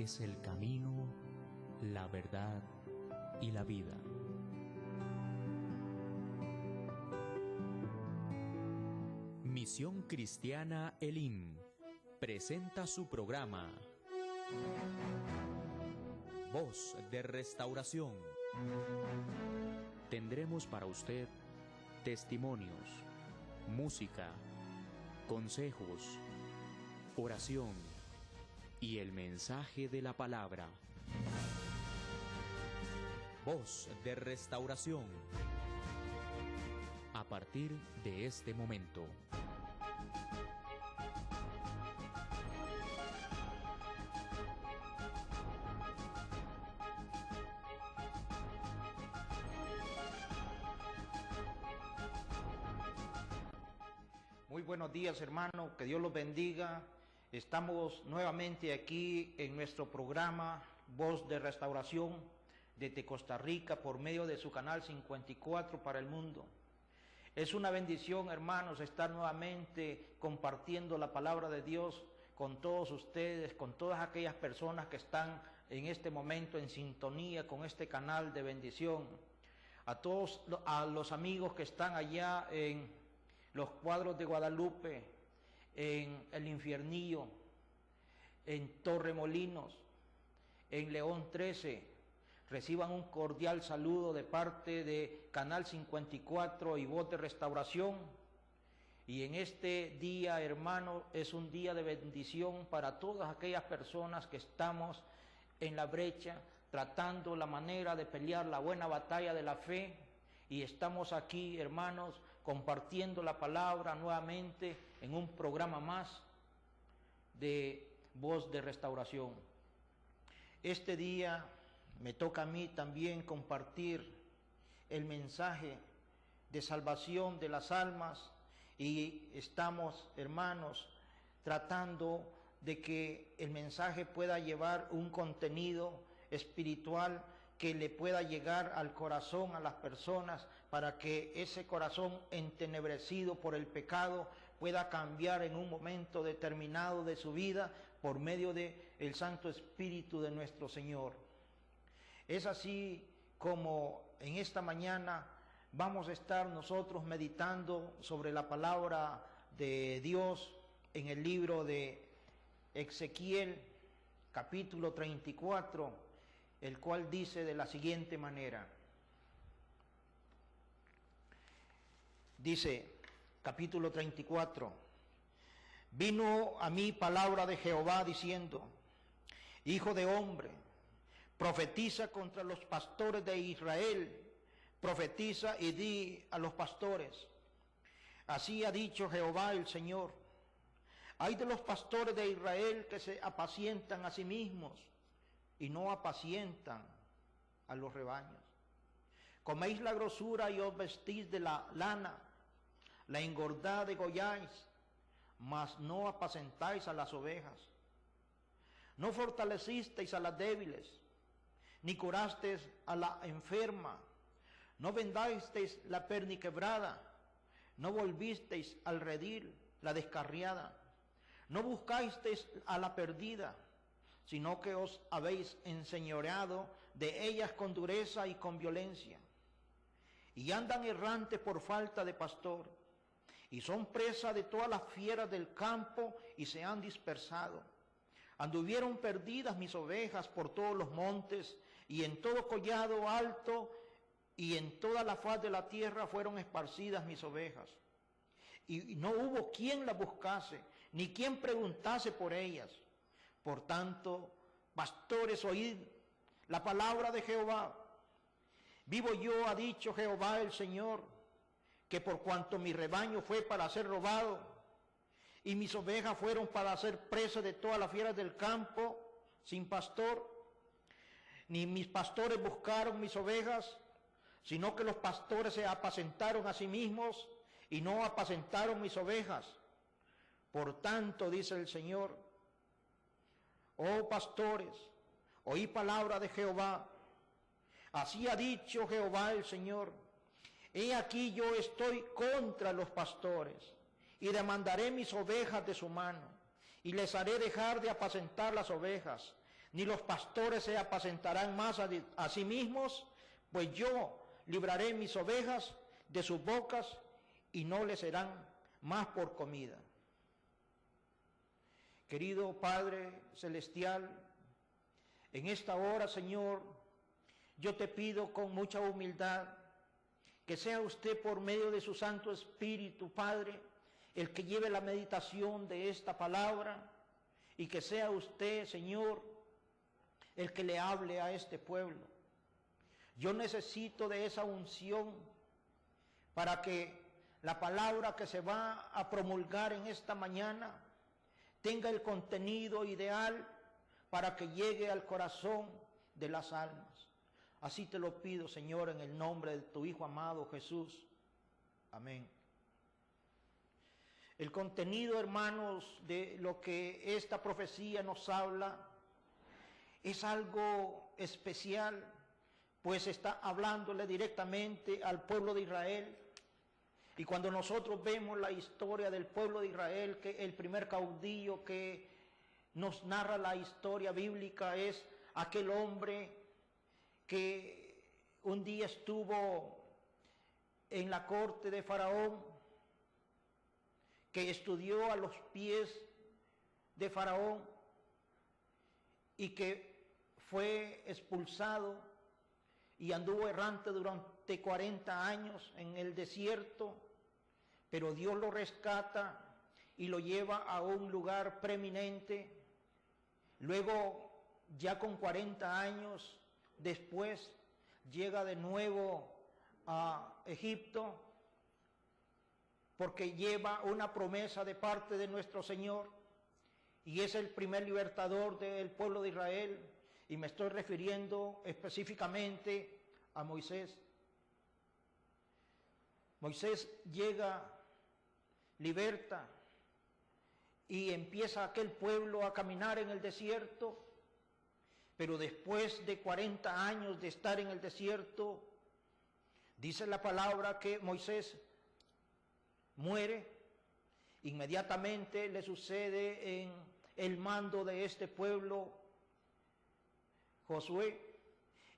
es el camino, la verdad y la vida. Misión Cristiana Elim presenta su programa Voz de Restauración. Tendremos para usted testimonios, música, consejos, oración y el mensaje de la palabra. Voz de Restauración. A partir de este momento. Muy buenos días, hermano, que Dios los bendiga. Estamos nuevamente aquí en nuestro programa Voz de Restauración desde Costa Rica por medio de su canal 54 para el mundo. Es una bendición, hermanos, estar nuevamente compartiendo la palabra de Dios con todos ustedes, con todas aquellas personas que están en este momento en sintonía con este canal de bendición. A los amigos que están allá en los Cuadros de Guadalupe, en el Infiernillo, en Torremolinos, en León 13, reciban un cordial saludo de parte de Canal 54 y Voz de Restauración. Y en este día, hermano, es un día de bendición para todas aquellas personas que estamos en la brecha, tratando la manera de pelear la buena batalla de la fe. Y estamos aquí, hermanos, compartiendo la palabra nuevamente en un programa más de Voz de Restauración. Este día me toca a mí también compartir el mensaje de salvación de las almas y estamos, hermanos, tratando de que el mensaje pueda llevar un contenido espiritual que le pueda llegar al corazón a las personas, para que ese corazón entenebrecido por el pecado pueda cambiar en un momento determinado de su vida por medio del Santo Espíritu de nuestro Señor. Es así como en esta mañana vamos a estar nosotros meditando sobre la palabra de Dios en el libro de Ezequiel, capítulo 34, el cual dice de la siguiente manera. Dice, capítulo 34, vino a mí palabra de Jehová diciendo, hijo de hombre, profetiza contra los pastores de Israel, profetiza y di a los pastores, así ha dicho Jehová el Señor, hay de los pastores de Israel que se apacientan a sí mismos y no apacientan a los rebaños. Coméis la grosura y os vestís de la lana, la engordad degolláis, mas no apacentáis a las ovejas. No fortalecisteis a las débiles, ni curasteis a la enferma, no vendasteis la perniquebrada, no volvisteis al redil la descarriada, no buscasteis a la perdida, sino que os habéis enseñoreado de ellas con dureza y con violencia. Y andan errantes por falta de pastor, y son presa de todas las fieras del campo, y se han dispersado. Anduvieron perdidas mis ovejas por todos los montes, y en todo collado alto, y en toda la faz de la tierra fueron esparcidas mis ovejas. Y no hubo quien las buscase, ni quien preguntase por ellas. Por tanto, pastores, oíd la palabra de Jehová. Vivo yo, ha dicho Jehová el Señor, que por cuanto mi rebaño fue para ser robado, y mis ovejas fueron para ser presas de todas las fieras del campo, sin pastor, ni mis pastores buscaron mis ovejas, sino que los pastores se apacentaron a sí mismos, y no apacentaron mis ovejas. Por tanto, dice el Señor, oh pastores, oí palabra de Jehová. Así ha dicho Jehová el Señor, he aquí yo estoy contra los pastores, y demandaré mis ovejas de su mano, y les haré dejar de apacentar las ovejas, ni los pastores se apacentarán más a sí mismos, pues yo libraré mis ovejas de sus bocas y no les serán más por comida. Querido Padre Celestial, en esta hora, Señor, yo te pido con mucha humildad que sea usted por medio de su Santo Espíritu, Padre, el que lleve la meditación de esta palabra y que sea usted, Señor, el que le hable a este pueblo. Yo necesito de esa unción para que la palabra que se va a promulgar en esta mañana tenga el contenido ideal para que llegue al corazón de las almas. Así te lo pido, Señor, en el nombre de tu Hijo amado Jesús. Amén. El contenido, hermanos, de lo que esta profecía nos habla es algo especial, pues está hablándole directamente al pueblo de Israel. Y cuando nosotros vemos la historia del pueblo de Israel, que el primer caudillo que nos narra la historia bíblica es aquel hombre que un día estuvo en la corte de Faraón, que estudió a los pies de Faraón y que fue expulsado y anduvo errante durante 40 años en el desierto, pero Dios lo rescata y lo lleva a un lugar preeminente. Luego, ya con 40 años después, llega de nuevo a Egipto, porque lleva una promesa de parte de nuestro Señor, y es el primer libertador del pueblo de Israel, y me estoy refiriendo específicamente a Moisés. Moisés llega, liberta, y empieza aquel pueblo a caminar en el desierto, pero después de 40 años de estar en el desierto, dice la palabra que Moisés muere. Inmediatamente le sucede en el mando de este pueblo Josué,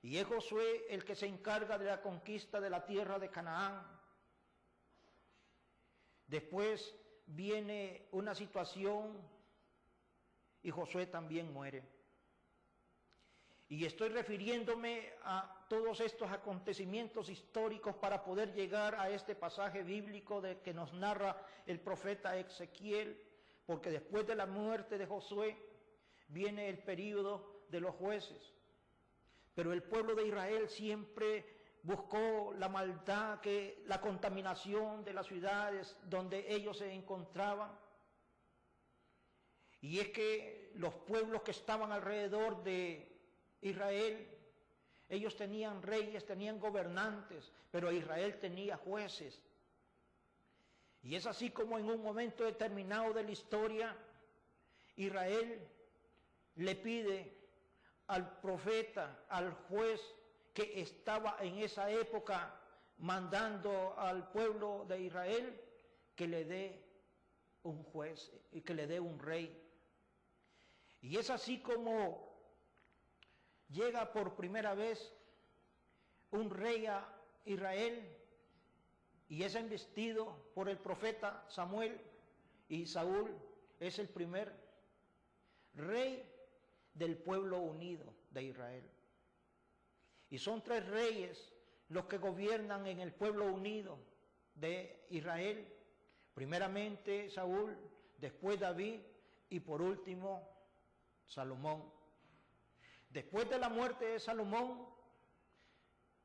y es Josué el que se encarga de la conquista de la tierra de Canaán. Después viene una situación y Josué también muere. Y estoy refiriéndome a todos estos acontecimientos históricos para poder llegar a este pasaje bíblico que nos narra el profeta Ezequiel, porque después de la muerte de Josué viene el período de los jueces. Pero el pueblo de Israel siempre buscó la maldad, la contaminación de las ciudades donde ellos se encontraban. Y es que los pueblos que estaban alrededor de Israel, ellos tenían reyes, tenían gobernantes, pero Israel tenía jueces. Y es así como en un momento determinado de la historia, Israel le pide al profeta, al juez que estaba en esa época mandando al pueblo de Israel, que le dé un juez y que le dé un rey. Y es así como llega por primera vez un rey a Israel y es embestido por el profeta Samuel, y Saúl es el primer rey del pueblo unido de Israel. Y son 3 reyes los que gobiernan en el pueblo unido de Israel. Primeramente Saúl, después David y por último Salomón. Después de la muerte de Salomón,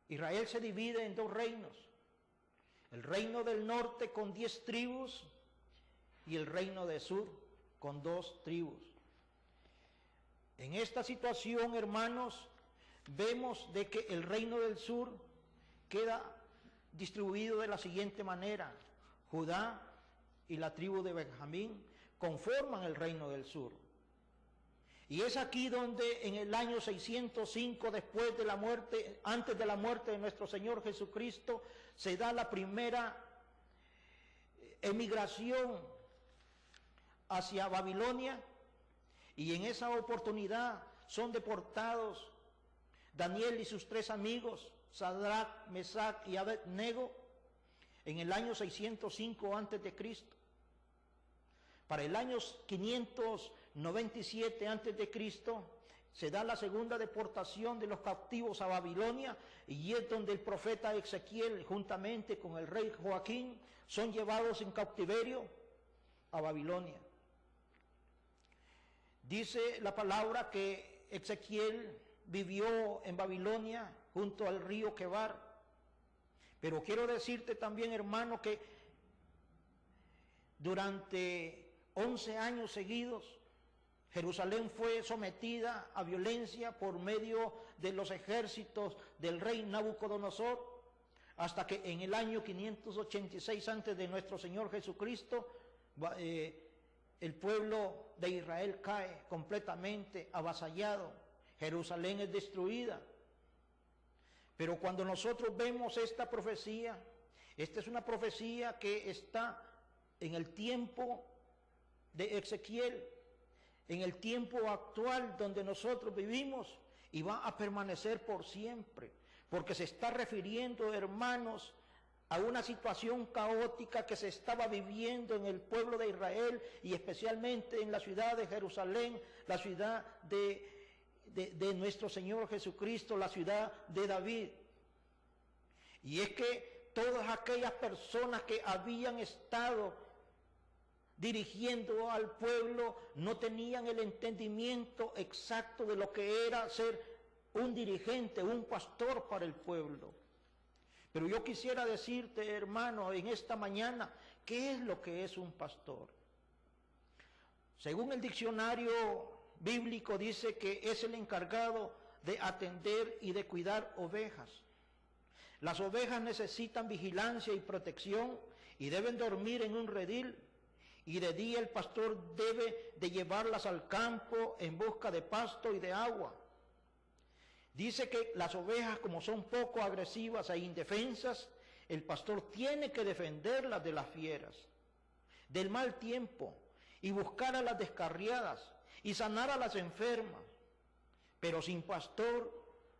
Israel se divide en 2 reinos. El reino del norte con 10 tribus y el reino del sur con 2 tribus. En esta situación, hermanos, vemos de que el reino del sur queda distribuido de la siguiente manera. Judá y la tribu de Benjamín conforman el reino del sur. Y es aquí donde en el año 605 después de la muerte, antes de la muerte de nuestro Señor Jesucristo, se da la primera emigración hacia Babilonia, y en esa oportunidad son deportados Daniel y sus 3 amigos, Sadrach, Mesach y Abednego, en el año 605 a.C. Para el año 597 a.C. se da la segunda deportación de los cautivos a Babilonia, y es donde el profeta Ezequiel, juntamente con el rey Joaquín, son llevados en cautiverio a Babilonia. Dice la palabra que Ezequiel vivió en Babilonia junto al río Quebar. Pero quiero decirte también, hermano, que durante 11 años seguidos, Jerusalén fue sometida a violencia por medio de los ejércitos del rey Nabucodonosor, hasta que en el año 586 antes de nuestro Señor Jesucristo, el pueblo de Israel cae completamente avasallado. Jerusalén es destruida. Pero cuando nosotros vemos esta profecía, esta es una profecía que está en el tiempo de Ezequiel, en el tiempo actual donde nosotros vivimos, y va a permanecer por siempre, porque se está refiriendo, hermanos, a una situación caótica que se estaba viviendo en el pueblo de Israel y especialmente en la ciudad de Jerusalén, la ciudad de nuestro Señor Jesucristo, la ciudad de David. Y es que todas aquellas personas que habían estado dirigiendo al pueblo no tenían el entendimiento exacto de lo que era ser un dirigente, un pastor para el pueblo. Pero yo quisiera decirte, hermano, en esta mañana, ¿qué es lo que es un pastor? Según el diccionario bíblico dice que es el encargado de atender y de cuidar ovejas. Las ovejas necesitan vigilancia y protección y deben dormir en un redil, y de día el pastor debe de llevarlas al campo en busca de pasto y de agua. Dice que las ovejas, como son poco agresivas e indefensas, el pastor tiene que defenderlas de las fieras, del mal tiempo, y buscar a las descarriadas y sanar a las enfermas. Pero sin pastor,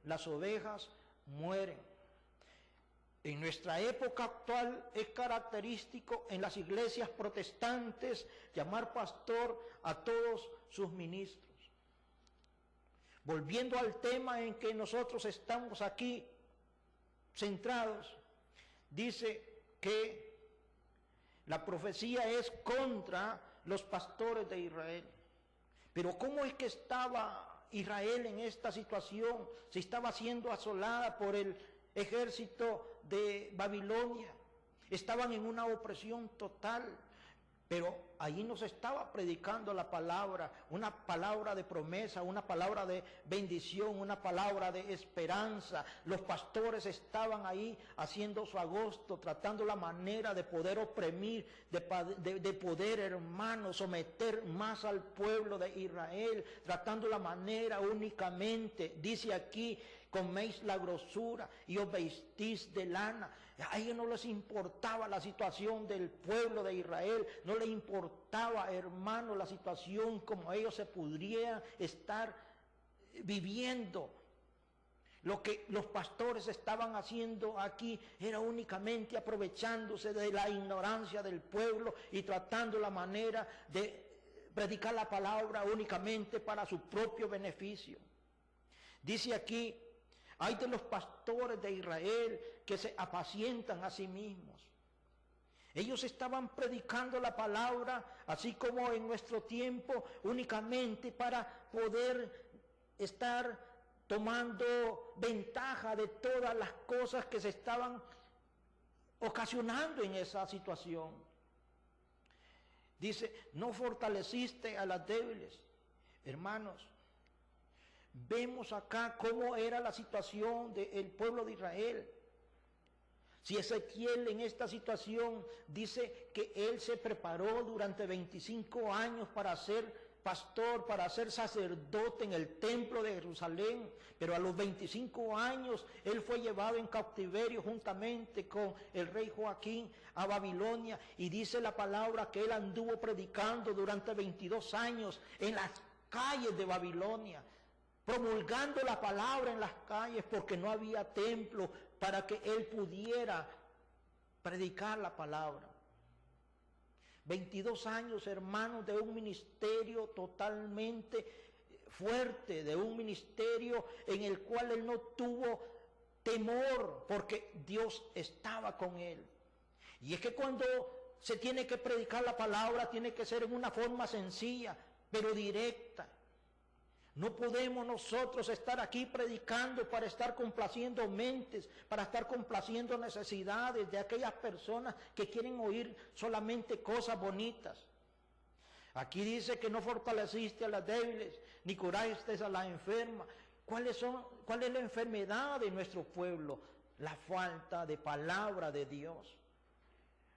las ovejas mueren. En nuestra época actual es característico en las iglesias protestantes llamar pastor a todos sus ministros. Volviendo al tema en que nosotros estamos aquí centrados, dice que la profecía es contra los pastores de Israel. Pero ¿cómo es que estaba Israel en esta situación? Se estaba siendo asolada por el ejército de Babilonia. Estaban en una opresión total. Pero allí nos estaba predicando la palabra, una palabra de promesa, una palabra de bendición, una palabra de esperanza. Los pastores estaban ahí haciendo su agosto, tratando la manera de poder oprimir, de poder, hermanos, someter más al pueblo de Israel, tratando la manera únicamente, dice aquí, coméis la grosura y os vestís de lana. A ellos no les importaba la situación del pueblo de Israel, no les importaba, hermano, la situación como ellos se podrían estar viviendo. Lo que los pastores estaban haciendo aquí era únicamente aprovechándose de la ignorancia del pueblo y tratando la manera de predicar la palabra únicamente para su propio beneficio. Dice aquí: hay de los pastores de Israel que se apacientan a sí mismos. Ellos estaban predicando la palabra, así como en nuestro tiempo, únicamente para poder estar tomando ventaja de todas las cosas que se estaban ocasionando en esa situación. Dice: no fortaleciste a las débiles. Hermanos, vemos acá cómo era la situación del pueblo de Israel. Si Ezequiel en esta situación dice que él se preparó durante 25 años para ser pastor, para ser sacerdote en el templo de Jerusalén, pero a los 25 años él fue llevado en cautiverio juntamente con el rey Joaquín a Babilonia, y dice la palabra que él anduvo predicando durante 22 años en las calles de Babilonia. promulgando la palabra en las calles porque no había templo para que él pudiera predicar la palabra. 22 años, hermanos, de un ministerio totalmente fuerte, de un ministerio en el cual él no tuvo temor porque Dios estaba con él. Y es que cuando se tiene que predicar la palabra, tiene que ser en una forma sencilla, pero directa. No podemos nosotros estar aquí predicando para estar complaciendo mentes, para estar complaciendo necesidades de aquellas personas que quieren oír solamente cosas bonitas. Aquí dice que no fortaleciste a las débiles, ni curaste a las enfermas. ¿Cuál es la enfermedad de nuestro pueblo? La falta de palabra de Dios.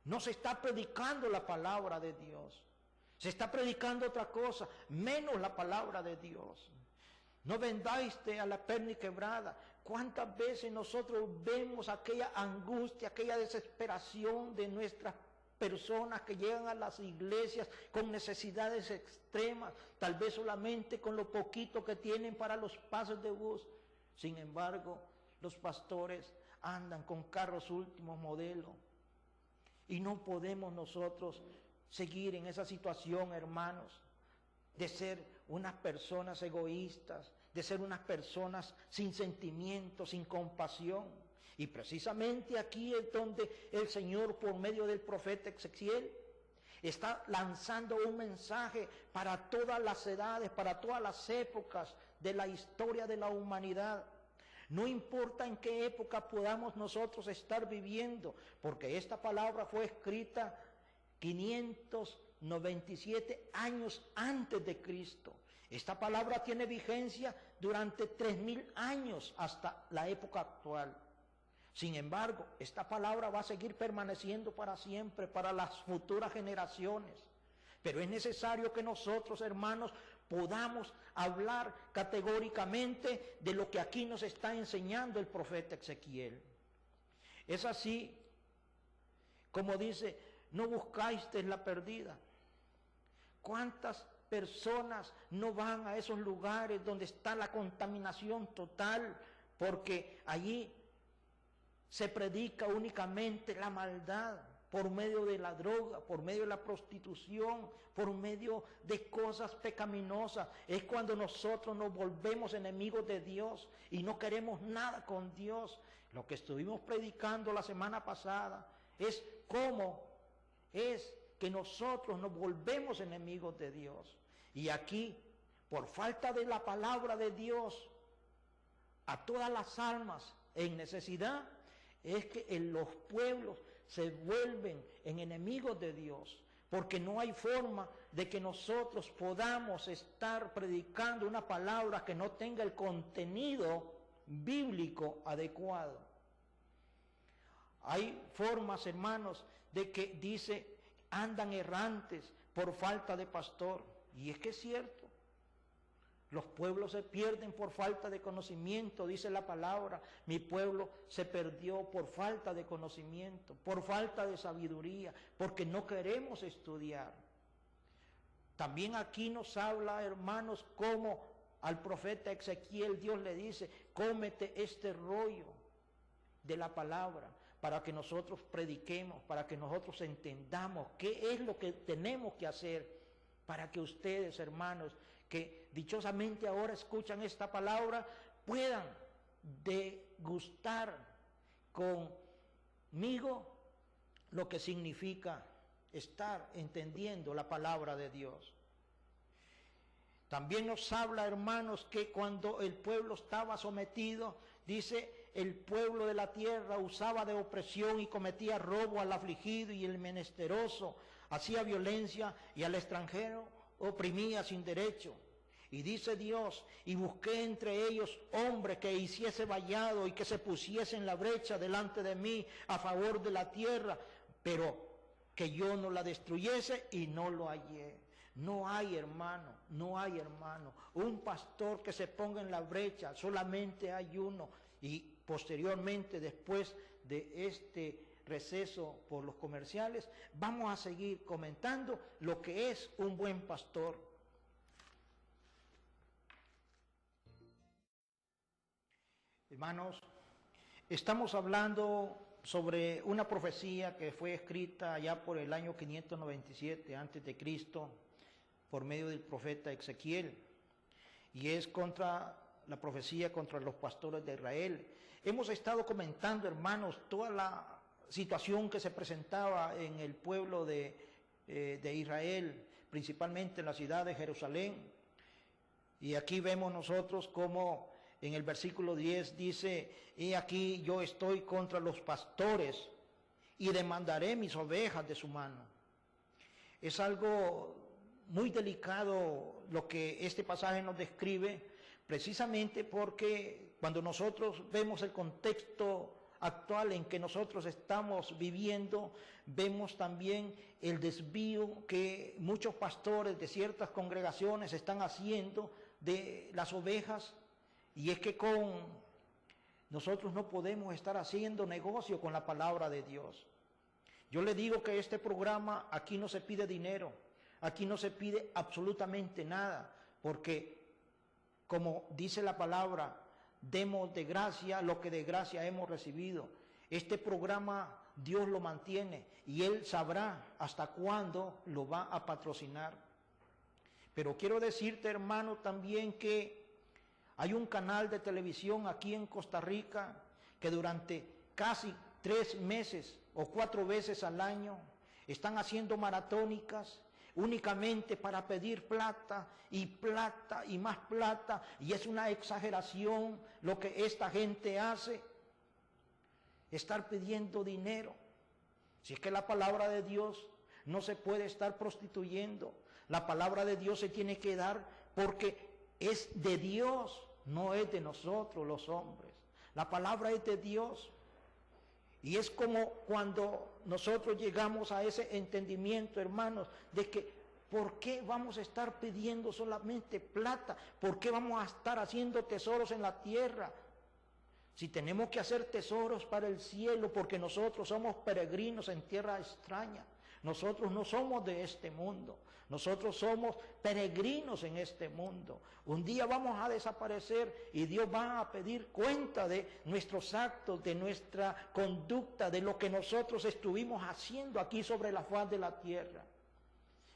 No se está predicando la palabra de Dios. Se está predicando otra cosa, menos la palabra de Dios. No vendaste a la perna quebrada. ¿Cuántas veces nosotros vemos aquella angustia, aquella desesperación de nuestras personas que llegan a las iglesias con necesidades extremas, tal vez solamente con lo poquito que tienen para los pases de bus? Sin embargo, los pastores andan con carros último modelo y no podemos nosotros seguir en esa situación, hermanos, de ser unas personas egoístas, de ser unas personas sin sentimientos, sin compasión. Y precisamente aquí es donde el Señor, por medio del profeta Ezequiel, está lanzando un mensaje para todas las edades, para todas las épocas de la historia de la humanidad. No importa en qué época podamos nosotros estar viviendo, porque esta palabra fue escrita 597 años antes de Cristo. Esta palabra tiene vigencia durante 3000 años hasta la época actual. Sin embargo, esta palabra va a seguir permaneciendo para siempre, para las futuras generaciones. Pero es necesario que nosotros, hermanos, podamos hablar categóricamente de lo que aquí nos está enseñando el profeta Ezequiel. Es así como dice: no buscasteis la perdida. ¿Cuántas personas no van a esos lugares donde está la contaminación total? Porque allí se predica únicamente la maldad por medio de la droga, por medio de la prostitución, por medio de cosas pecaminosas. Es cuando nosotros nos volvemos enemigos de Dios y no queremos nada con Dios. Lo que estuvimos predicando la semana pasada es cómo es que nosotros nos volvemos enemigos de Dios. Y aquí, por falta de la palabra de Dios a todas las almas en necesidad, es que en los pueblos se vuelven en enemigos de Dios, porque no hay forma de que nosotros podamos estar predicando una palabra que no tenga el contenido bíblico adecuado. Hay formas, hermanos, de que dice: andan errantes por falta de pastor. Y es que es cierto. Los pueblos se pierden por falta de conocimiento, dice la palabra. Mi pueblo se perdió por falta de conocimiento, por falta de sabiduría, porque no queremos estudiar. También aquí nos habla, hermanos, como al profeta Ezequiel Dios le dice: cómete este rollo de la palabra para que nosotros prediquemos, para que nosotros entendamos qué es lo que tenemos que hacer, para que ustedes, hermanos, que dichosamente ahora escuchan esta palabra, puedan degustar conmigo lo que significa estar entendiendo la palabra de Dios. También nos habla, hermanos, que cuando el pueblo estaba sometido, dice: el pueblo de la tierra usaba de opresión y cometía robo al afligido y el menesteroso, hacía violencia y al extranjero oprimía sin derecho. Y dice Dios: y busqué entre ellos hombres que hiciese vallado y que se pusiese en la brecha delante de mí a favor de la tierra, pero que yo no la destruyese, y no lo hallé. No hay, hermano, no hay, hermano, un pastor que se ponga en la brecha. Solamente hay uno. Y posteriormente, después de este receso por los comerciales, vamos a seguir comentando lo que es un buen pastor. Hermanos, estamos hablando sobre una profecía que fue escrita ya por el año 597 antes de Cristo por medio del profeta Ezequiel, y es contra la profecía contra los pastores de Israel. Hemos estado comentando, hermanos, toda la situación que se presentaba en el pueblo de Israel, principalmente en la ciudad de Jerusalén. Y aquí vemos nosotros cómo en el versículo 10 dice: he aquí yo estoy contra los pastores y demandaré mis ovejas de su mano. Es algo muy delicado lo que este pasaje nos describe, precisamente porque cuando nosotros vemos el contexto actual en que nosotros estamos viviendo, vemos también el desvío que muchos pastores de ciertas congregaciones están haciendo de las ovejas. Y es que nosotros no podemos estar haciendo negocio con la palabra de Dios. Yo le digo que este programa, aquí no se pide dinero, aquí no se pide absolutamente nada, porque como dice la palabra, demos de gracia lo que de gracia hemos recibido. Este programa Dios lo mantiene y Él sabrá hasta cuándo lo va a patrocinar. Pero quiero decirte, hermano, también que hay un canal de televisión aquí en Costa Rica que durante casi 3 meses o 4 veces al año están haciendo maratónicas únicamente para pedir plata y más plata, y es una exageración lo que esta gente hace, estar pidiendo dinero. Si es que la palabra de Dios no se puede estar prostituyendo, la palabra de Dios se tiene que dar porque es de Dios, no es de nosotros los hombres. La palabra es de Dios. Y es como cuando nosotros llegamos a ese entendimiento, hermanos, de que ¿por qué vamos a estar pidiendo solamente plata? ¿Por qué vamos a estar haciendo tesoros en la tierra? Si tenemos que hacer tesoros para el cielo, porque nosotros somos peregrinos en tierra extraña. Nosotros no somos de este mundo. Nosotros somos peregrinos en este mundo. Un día vamos a desaparecer y Dios va a pedir cuenta de nuestros actos, de nuestra conducta, de lo que nosotros estuvimos haciendo aquí sobre la faz de la tierra.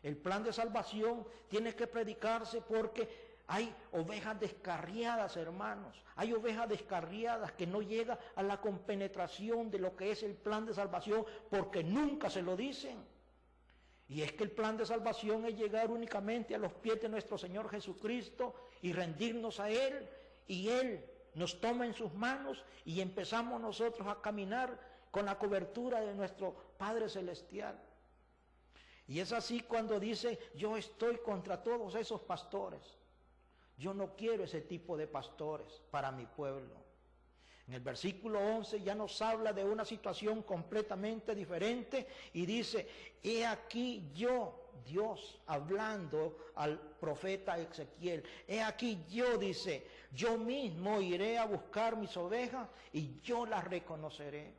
El plan de salvación tiene que predicarse porque hay ovejas descarriadas, hermanos. Hay ovejas descarriadas que no llegan a la compenetración de lo que es el plan de salvación porque nunca se lo dicen. Y es que el plan de salvación es llegar únicamente a los pies de nuestro Señor Jesucristo y rendirnos a Él, y Él nos toma en sus manos y empezamos nosotros a caminar con la cobertura de nuestro Padre Celestial. Y es así cuando dice: yo estoy contra todos esos pastores. Yo no quiero ese tipo de pastores para mi pueblo. En el versículo 11 ya nos habla de una situación completamente diferente y dice: he aquí yo, Dios hablando al profeta Ezequiel, he aquí yo, dice, yo mismo iré a buscar mis ovejas y yo las reconoceré.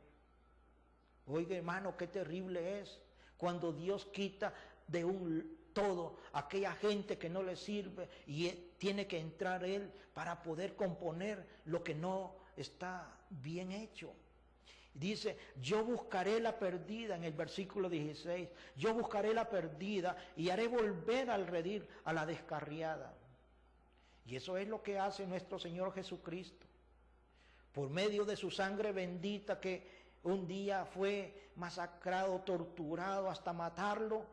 Oiga, hermano, qué terrible es cuando Dios quita de un todo aquella gente que no le sirve y tiene que entrar Él para poder componer lo que no está bien hecho. Dice: yo buscaré la perdida, en el versículo 16, yo buscaré la perdida y haré volver al redil a la descarriada. Y eso es lo que hace nuestro Señor Jesucristo. Por medio de su sangre bendita, que un día fue masacrado, torturado hasta matarlo,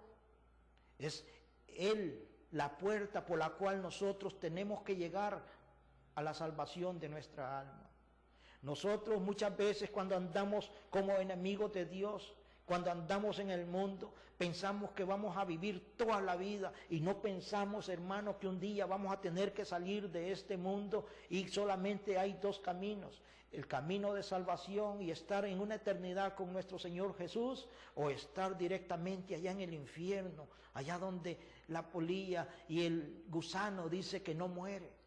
es Él la puerta por la cual nosotros tenemos que llegar a la salvación de nuestra alma. Nosotros muchas veces, cuando andamos como enemigos de Dios, cuando andamos en el mundo, pensamos que vamos a vivir toda la vida y no pensamos, hermanos, que un día vamos a tener que salir de este mundo y solamente hay 2 caminos: el camino de salvación y estar en una eternidad con nuestro Señor Jesús, o estar directamente allá en el infierno, allá donde la polilla y el gusano dice que no muere.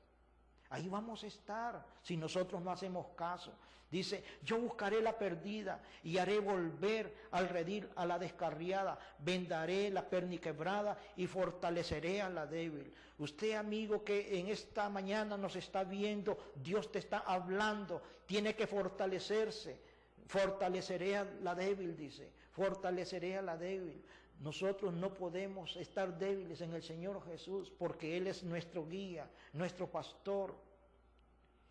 Ahí vamos a estar si nosotros no hacemos caso. Dice, yo buscaré la perdida y haré volver al redil a la descarriada, vendaré la perniquebrada y fortaleceré a la débil. Usted, amigo, que en esta mañana nos está viendo, Dios te está hablando, tiene que fortalecerse. Fortaleceré a la débil, dice, fortaleceré a la débil. Nosotros no podemos estar débiles en el Señor Jesús porque Él es nuestro guía, nuestro pastor.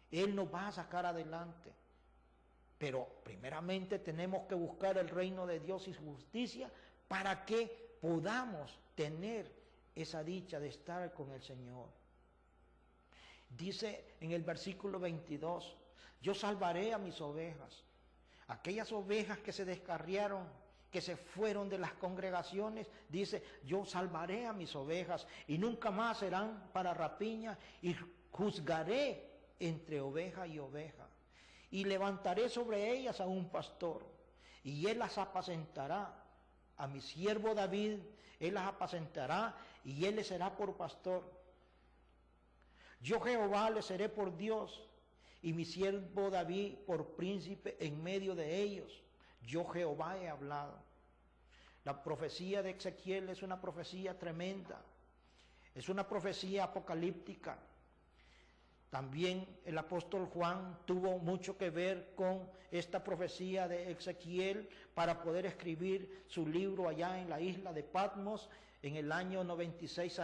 Él nos va a sacar adelante. Pero primeramente tenemos que buscar el reino de Dios y su justicia para que podamos tener esa dicha de estar con el Señor. Dice en el versículo 22, yo salvaré a mis ovejas. Aquellas ovejas que se descarriaron, que se fueron de las congregaciones, dice, yo salvaré a mis ovejas y nunca más serán para rapiña y juzgaré entre oveja y oveja. Y levantaré sobre ellas a un pastor, y él las apacentará. A mi siervo David, él las apacentará, y él le será por pastor. Yo Jehová le seré por Dios, y mi siervo David por príncipe en medio de ellos. Yo Jehová he hablado. La profecía de Ezequiel es una profecía tremenda, es una profecía apocalíptica. También el apóstol Juan tuvo mucho que ver con esta profecía de Ezequiel para poder escribir su libro allá en la isla de Patmos en el año 96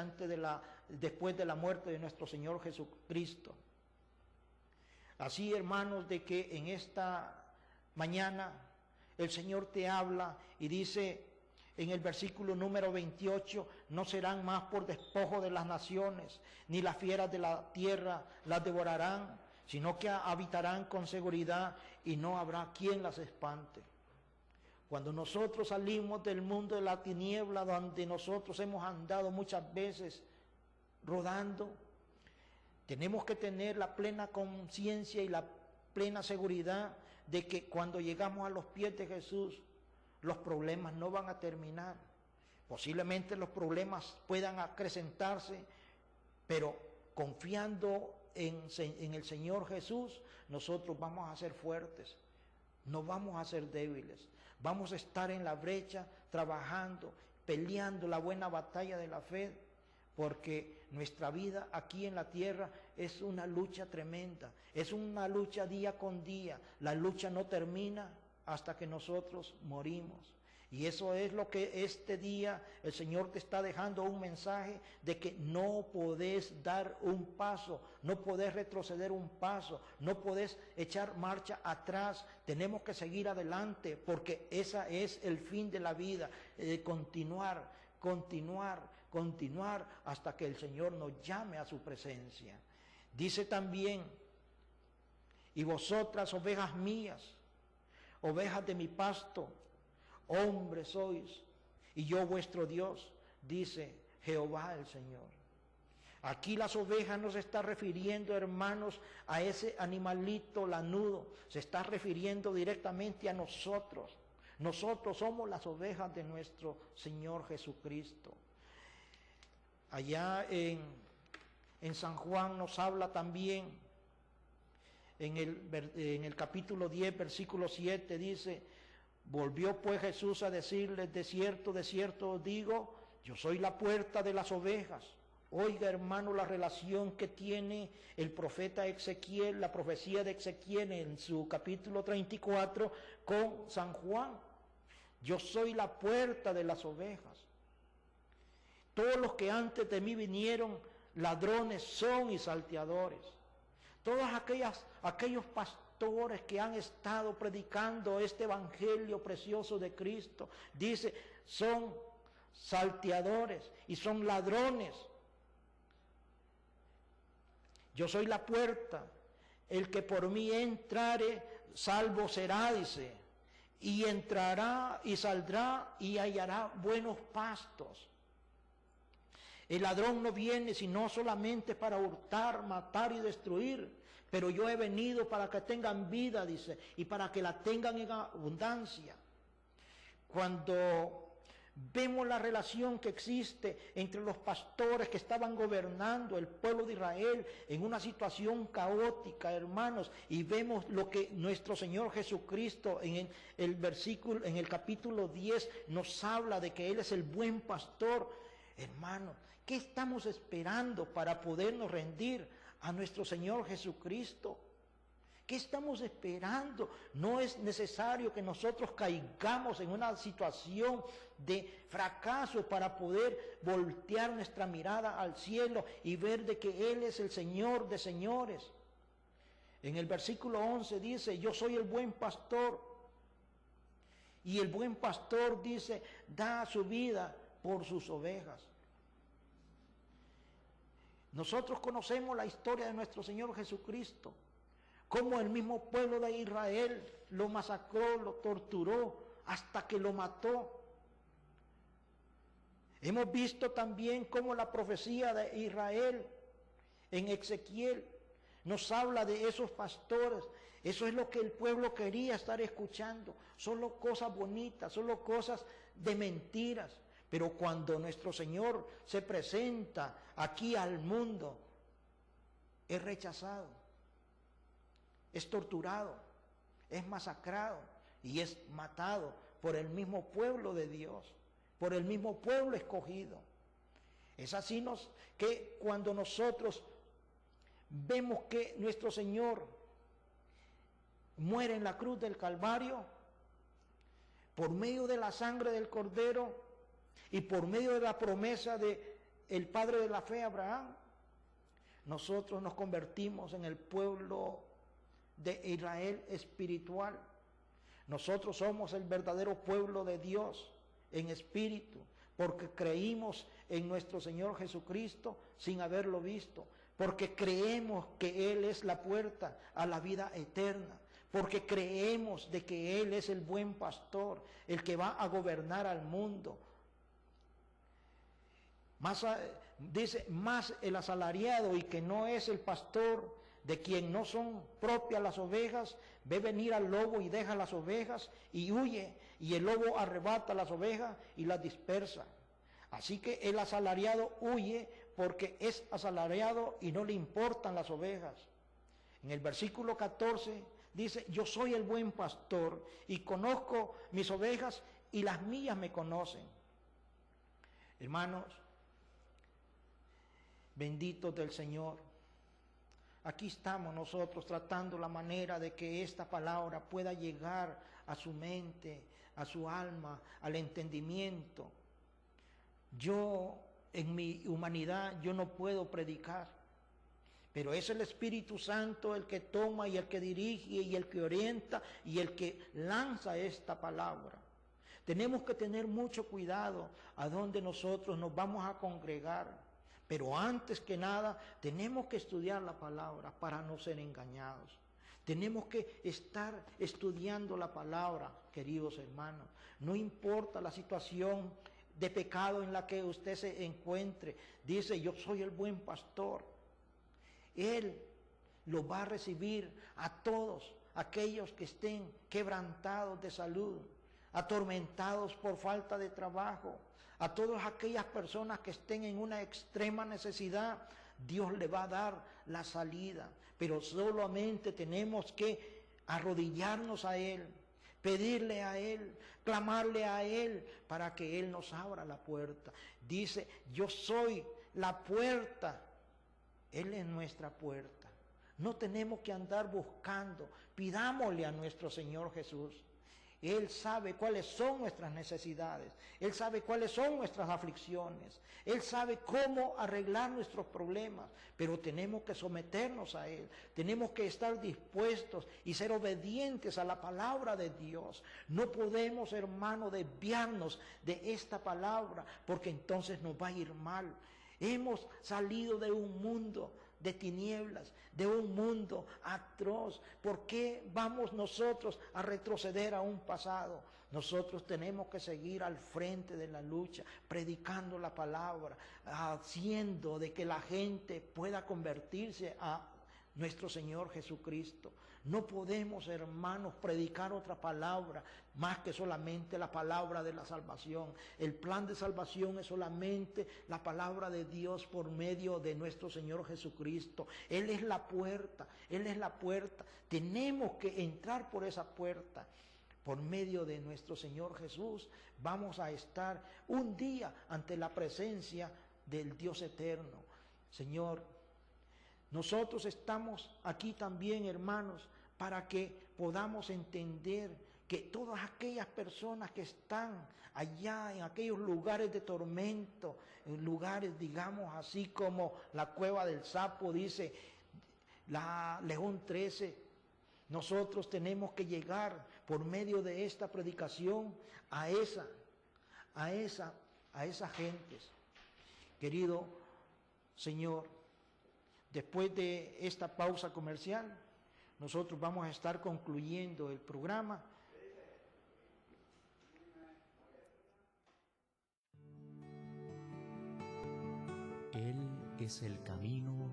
después de la muerte de nuestro Señor Jesucristo. Así, hermanos, de que en esta mañana el Señor te habla y dice en el versículo número 28, no serán más por despojo de las naciones, ni las fieras de la tierra las devorarán, sino que habitarán con seguridad y no habrá quien las espante. Cuando nosotros salimos del mundo de la tiniebla, donde nosotros hemos andado muchas veces rodando, tenemos que tener la plena conciencia y la plena seguridad de que cuando llegamos a los pies de Jesús, los problemas no van a terminar. Posiblemente los problemas puedan acrecentarse, pero confiando en el Señor Jesús, nosotros vamos a ser fuertes, no vamos a ser débiles. Vamos a estar en la brecha, trabajando, peleando la buena batalla de la fe, porque nuestra vida aquí en la tierra es una lucha tremenda, es una lucha día con día. La lucha no termina hasta que nosotros morimos. Y eso es lo que este día el Señor te está dejando un mensaje de que no podés dar un paso, no podés retroceder un paso, no podés echar marcha atrás. Tenemos que seguir adelante porque ese es el fin de la vida, continuar hasta que el Señor nos llame a su presencia. Dice también, y vosotras, ovejas mías, ovejas de mi pasto, hombres sois, y yo vuestro Dios, dice Jehová el Señor. Aquí las ovejas no se está refiriendo, hermanos, a ese animalito lanudo, se está refiriendo directamente a nosotros. Nosotros somos las ovejas de nuestro Señor Jesucristo. Allá en San Juan nos habla también, en el capítulo 10, versículo 7, dice, volvió pues Jesús a decirles, de cierto os digo, yo soy la puerta de las ovejas. Oiga, hermano, la relación que tiene el profeta Ezequiel, la profecía de Ezequiel en su capítulo 34 con San Juan. Yo soy la puerta de las ovejas. Todos los que antes de mí vinieron, ladrones son y salteadores. Todos aquellos pastores que han estado predicando este evangelio precioso de Cristo, dice, son salteadores y son ladrones. Yo soy la puerta, el que por mí entrare, salvo será, dice, y entrará y saldrá y hallará buenos pastos. El ladrón no viene sino solamente para hurtar, matar y destruir, pero yo he venido para que tengan vida, dice, y para que la tengan en abundancia. Cuando Vemos la relación que existe entre los pastores que estaban gobernando el pueblo de Israel en una situación caótica, hermanos, y vemos lo que nuestro Señor Jesucristo en el capítulo 10 nos habla de que Él es el buen pastor. Hermanos, ¿qué estamos esperando para podernos rendir a nuestro Señor Jesucristo? ¿Qué estamos esperando? No es necesario que nosotros caigamos en una situación de fracaso para poder voltear nuestra mirada al cielo y ver de que Él es el Señor de señores. En el versículo 11 dice, yo soy el buen pastor. Y el buen pastor dice, da su vida por sus ovejas. Nosotros conocemos la historia de nuestro Señor Jesucristo. Cómo el mismo pueblo de Israel lo masacró, lo torturó, hasta que lo mató. Hemos visto también cómo la profecía de Israel en Ezequiel nos habla de esos pastores. Eso es lo que el pueblo quería estar escuchando. Solo cosas bonitas, solo cosas de mentiras. Pero cuando nuestro Señor se presenta aquí al mundo, es rechazado. Es torturado, es masacrado y es matado por el mismo pueblo de Dios, por el mismo pueblo escogido. Es así que cuando nosotros vemos que nuestro Señor muere en la cruz del Calvario, por medio de la sangre del Cordero y por medio de la promesa del Padre de la fe, Abraham, nosotros nos convertimos en el pueblo de Israel espiritual. Nosotros somos el verdadero pueblo de Dios en espíritu, porque creímos en nuestro Señor Jesucristo sin haberlo visto, porque creemos que Él es la puerta a la vida eterna, porque creemos de que Él es el buen pastor, el que va a gobernar al mundo. Dice, más el asalariado y que no es el pastor, de quien no son propias las ovejas, ve venir al lobo y deja las ovejas y huye, y el lobo arrebata las ovejas y las dispersa. Así que el asalariado huye porque es asalariado y no le importan las ovejas. En el versículo 14 dice, yo soy el buen pastor y conozco mis ovejas y las mías me conocen. Hermanos, benditos del Señor. Aquí estamos nosotros tratando la manera de que esta palabra pueda llegar a su mente, a su alma, al entendimiento. Yo, en mi humanidad, yo no puedo predicar, pero es el Espíritu Santo el que toma y el que dirige y el que orienta y el que lanza esta palabra. Tenemos que tener mucho cuidado a donde nosotros nos vamos a congregar. Pero antes que nada, tenemos que estudiar la palabra para no ser engañados. Tenemos que estar estudiando la palabra, queridos hermanos. No importa la situación de pecado en la que usted se encuentre. Dice, yo soy el buen pastor. Él lo va a recibir a todos aquellos que estén quebrantados de salud, atormentados por falta de trabajo. A todas aquellas personas que estén en una extrema necesidad, Dios le va a dar la salida. Pero solamente tenemos que arrodillarnos a Él, pedirle a Él, clamarle a Él para que Él nos abra la puerta. Dice, yo soy la puerta. Él es nuestra puerta. No tenemos que andar buscando. Pidámosle a nuestro Señor Jesús. Él sabe cuáles son nuestras necesidades. Él sabe cuáles son nuestras aflicciones. Él sabe cómo arreglar nuestros problemas. Pero tenemos que someternos a Él. Tenemos que estar dispuestos y ser obedientes a la palabra de Dios. No podemos, hermano, desviarnos de esta palabra, porque entonces nos va a ir mal. Hemos salido de un mundo de tinieblas, de un mundo atroz. ¿Por qué vamos nosotros a retroceder a un pasado? Nosotros tenemos que seguir al frente de la lucha, predicando la palabra, haciendo de que la gente pueda convertirse nuestro Señor Jesucristo. No podemos, hermanos, predicar otra palabra más que solamente la palabra de la salvación. El plan de salvación es solamente la palabra de Dios por medio de nuestro Señor Jesucristo. Él es la puerta, Él es la puerta. Tenemos que entrar por esa puerta. Por medio de nuestro Señor Jesús vamos a estar un día ante la presencia del Dios eterno. Señor, nosotros estamos aquí también, hermanos, para que podamos entender que todas aquellas personas que están allá en aquellos lugares de tormento, en lugares, digamos, así como la cueva del sapo, dice la León 13, nosotros tenemos que llegar por medio de esta predicación a esas gentes. Querido Señor, después de esta pausa comercial, nosotros vamos a estar concluyendo el programa. Él es el camino,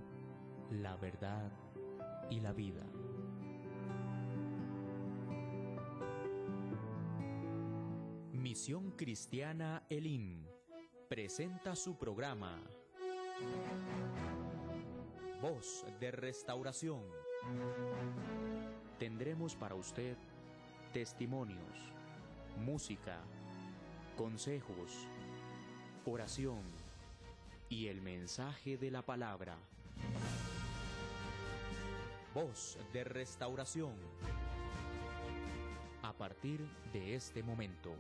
la verdad y la vida. Misión Cristiana Elim presenta su programa Voz de Restauración. Tendremos para usted testimonios, música, consejos, oración y el mensaje de la palabra. Voz de Restauración. A partir de este momento.